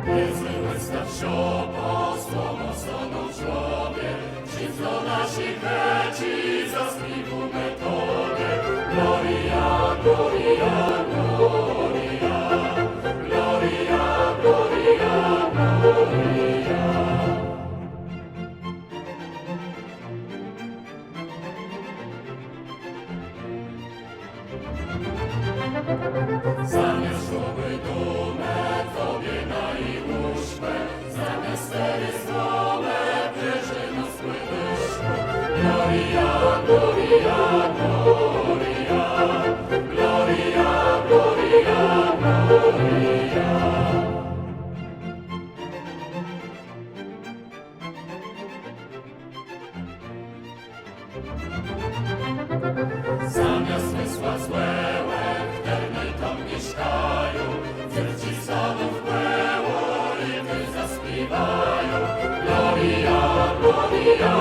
Niezły staw się posłom stanął człowiek, ci co nasi chęci zaśpiewamy Tobie. Gloria, gloria, gloria, gloria, gloria, gloria. Zamiast szkoły dumę Tobie najłóżkę, zamiast stery słowę wierzy nas wyszło. Gloria, gloria, gloria, gloria, gloria, gloria. Zamiast wysła złe tam mieszkają, dzieci stanów peło i ty zaśpiewają. Gloria, gloria,